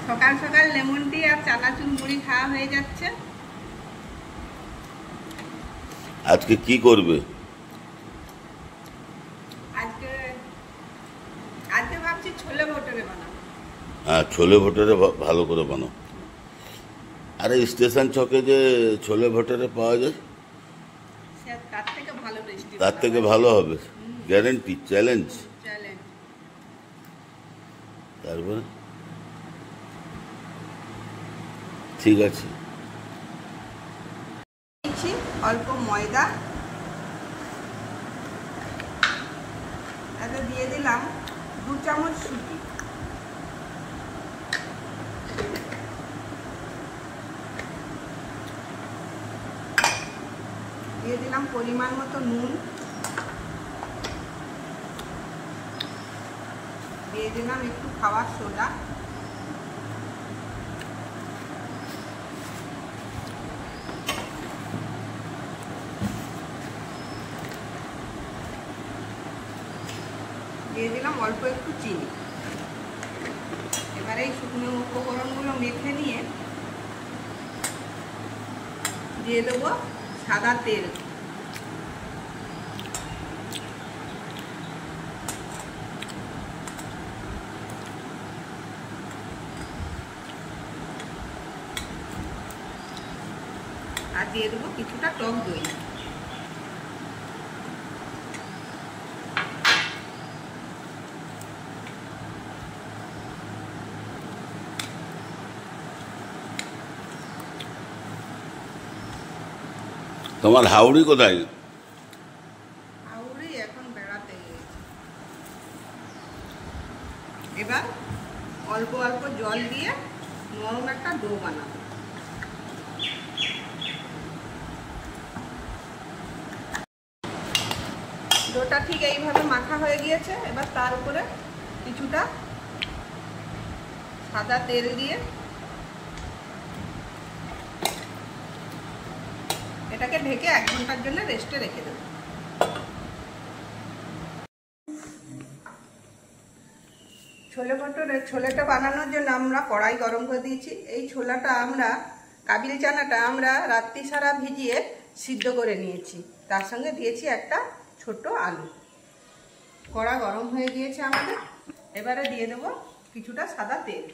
সকাল সকাল lemon tea আর চানাচুর মুড়ি খাওয়া হয়ে যাচ্ছে। আজকে কি করবে? আজকে ভাবছি ছোলে ভটোরে বানাবো। হ্যাঁ, ছোলে ভটোরে ভালো করে বানাও। আরে স্টেশন ছকে যে ছোলে ভটোরে পাওয়া যায় তার থেকে ভালো টেস্টি, তার থেকে ভালো হবে, গ্যারেন্টি, চ্যালেঞ্জ। তারপরে ঠিক আছে, অল্প ময়দা, এতে দিয়ে দিলাম 2 চামচ সুজি, দিয়ে দিলাম পরিমাণ মতো নুন, দিয়ে দিলাম একটু খাবার সোডা, দিয়ে দিলাম অল্প একটু চিনি। এবারে এই শুকনো উপকরণগুলো মেখে নিয়ে দিয়ে দেবো সাদা তেল। আর দিয়ে দেবো কিছুটা টক দই। তোমার হাওড়ি কোথায়? হাওড়ি এখন বেড়াতে গিয়েছে। এবার অল্প অল্প জল দিয়ে নরম একটা ডো বানাবো। ডোটা ঠিক এইভাবে মাখা হয়ে গিয়েছে। এবার তার উপরে কিছুটা সাদা তেল দিয়ে এটাকে ঢেকে 1 ঘন্টার জন্য রেস্টে রেখে দেব। ছোলে ভটোরে ছোলেটা বানানোর জন্য আমরা কড়াই গরম করে দিয়েছি। এই ছোলাটা আমরা, কাবিলি চানাটা আমরা রাত্রি সারা ভিজিয়ে সিদ্ধ করে নিয়েছি। তার সঙ্গে দিয়েছি একটা ছোট আলু। কড়া গরম হয়ে গিয়েছে আমাদের। এবারে দিয়ে দেব কিছুটা সাদা তেল।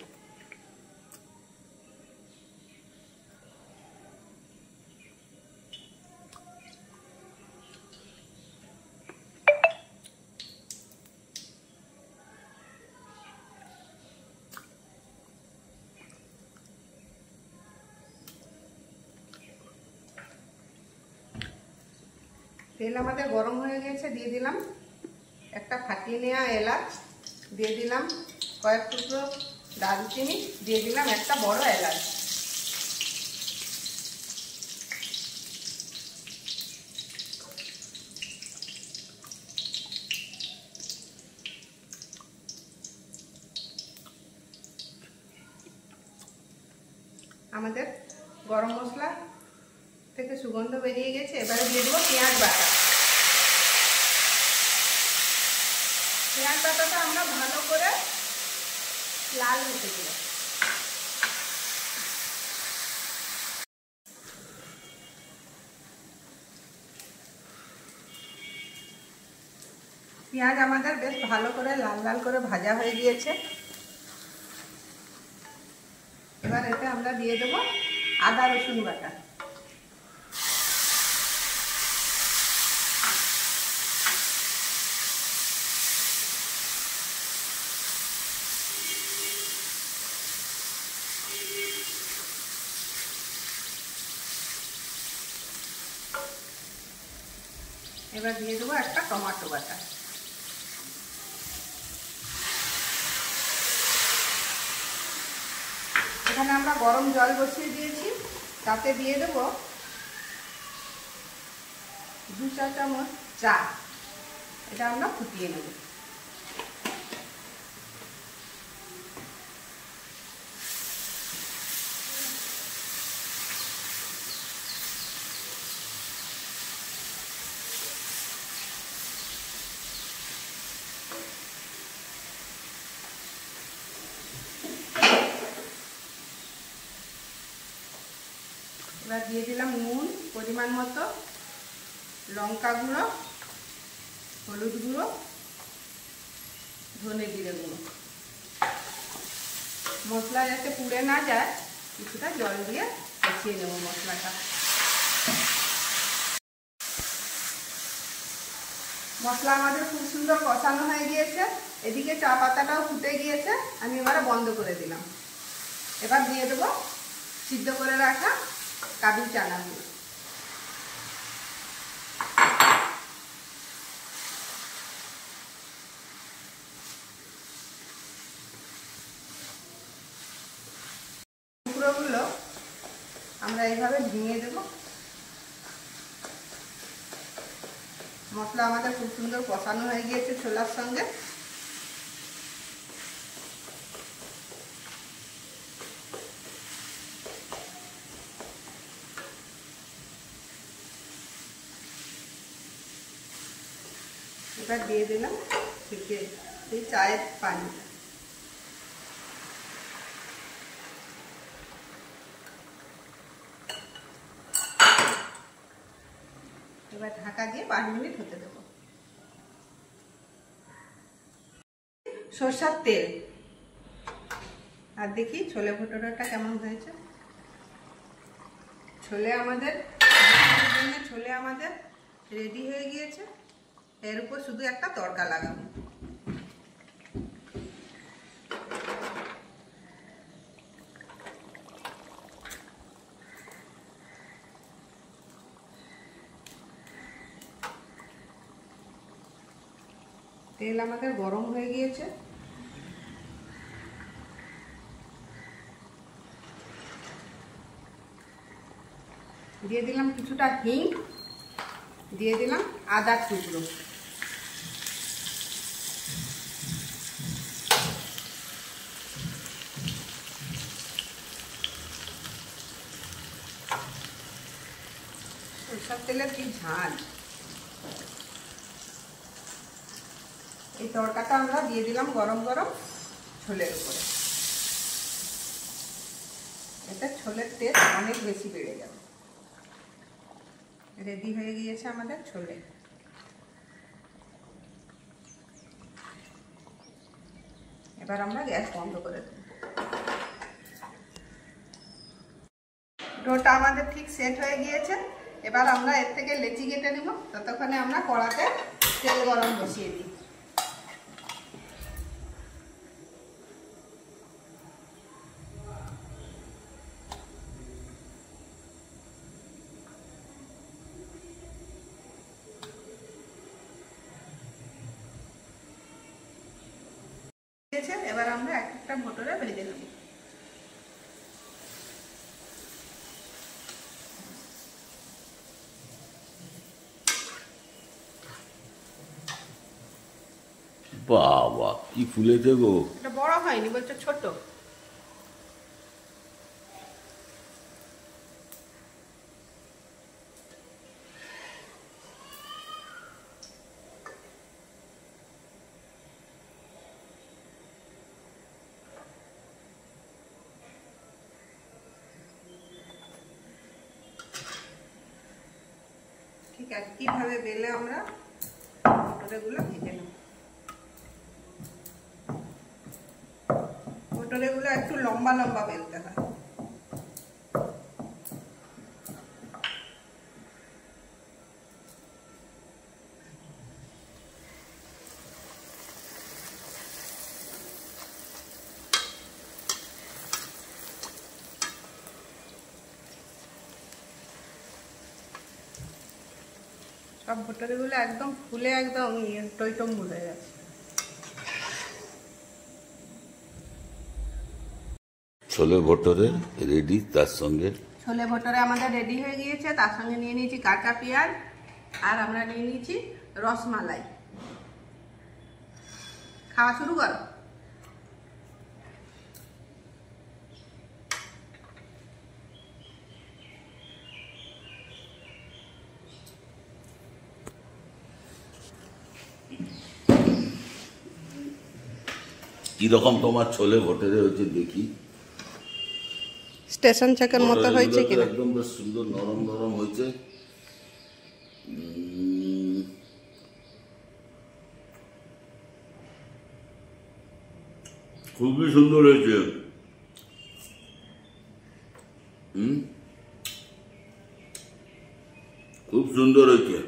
তেল আমাদের গরম হয়ে গেছে। দিয়ে দিলাম একটা ফাটিয়ে নেওয়া এলাচ, দিয়ে দিলাম কয়েক টুকরো দারুচিনি, দিয়ে দিলাম একটা বড় এলাচ। আমাদের গরম মশলা থেকে সুগন্ধ বেরিয়ে গেছে। এবারে দিয়ে দেবো পেঁয়াজ বাটা। পেঁয়াজ বাটাটা আমরা ভালো করে লাল হতে দেব। পেঁয়াজ আমাদের বেশ ভালো করে লাল লাল করে ভাজা হয়ে গিয়েছে। এবার এতে আমরা দিয়ে দেবো আদা রসুন বাটা। এবার দিয়ে দেবো একটা টমেটো বাটা। এখানে আমরা গরম জল বসিয়ে দিয়েছি, তাতে দিয়ে দেবো 2 চা চামচ চা। এটা আমরা ফুটিয়ে নেব। এবার দিয়ে দিলাম নুন পরিমাণ মতো, লঙ্কা গুঁড়ো, হলুদ গুঁড়ো, ধনে জিরে গুঁড়ো। মশলা যাতে পুড়ে না যায় কিছুটা জল দিয়ে কষিয়ে নেব মশলাটা। মশলা আমাদের খুব সুন্দর কষানো হয়ে গিয়েছে, এদিকে চা পাতাটাও ফুটে গিয়েছে। আমি এবারে বন্ধ করে দিলাম। এবার দিয়ে দেবো সিদ্ধ করে রাখা কাবুলি চানাগুলো। টুকরোগুলো আমরা এইভাবে ভেঙে দেব। মশলা আমাদের খুব সুন্দর কষানো হয়ে গিয়েছে ছোলার সঙ্গে। এবার দিয়ে দিলাম থেকে এই চায়ের পানি। এবার ঢাকা দিয়ে 5 মিনিট হতে দেবো। সরষের তেল আর দেখি ছোলে ভটুরাটা কেমন হয়েছে। ছোলে আমাদের রেডি হয়ে গিয়েছে। এর উপর শুধু একটা তড়কা লাগাবো। তেল আমাদের গরম হয়ে গিয়েছে। দিয়ে দিলাম কিছুটা হিং, দিয়ে দিলাম আদার টুকরো। সরষের তেলের কি ঝাল। এই তড়কাটা আমরা দিয়ে দিলাম গরম গরম ছোলের উপরে। এতে ছোলের টেস্ট অনেক বেশি বেড়ে যাবে। রেডি হয়ে গিয়েছে আমাদের ছোলে। এবার আমরা গ্যাস বন্ধ করে দেব। ডোটা আমাদের ঠিক সেট হয়ে গিয়েছে। এবার আমরা এর থেকে লেচি কেটে নেব। ততক্ষণে আমরা কড়াতে তেল গরম বসিয়ে দিই। এবার আমরা একটা ভটুরা ভেজে নেব। বাবা কি ফুলেছে গো। এটা বড় হয়নি, বলছো ছোট। ঠিক একইভাবে বেলে আমরা ভটুরেগুলো ভেজে নেব। ভটুরেগুলো একটু লম্বা লম্বা বেলতে হয়। সব ভটুরেগুলো একদম ফুলে একদম টইটম্বুর হয়ে গেছে। ছোলে ভটুরে রেডি। তার সঙ্গে ছোলে ভটুরে আমাদের রেডি হয়ে গিয়েছে। তার সঙ্গে নিয়ে নিয়েছি কাঁচা পেঁয়াজ, আর আমরা নিয়ে নিয়েছি রসমালাই। খাওয়া শুরু করো। কিরকম তোমার ছোলে ভটুরে হয়েছে দেখি। স্টেশন ছকের মতো হয়েছে এগুলো তো কিনা। একদম বেশ সুন্দর নরম নরম হয়েছে। খুবই সুন্দর হয়েছে। খুব সুন্দর হয়েছে।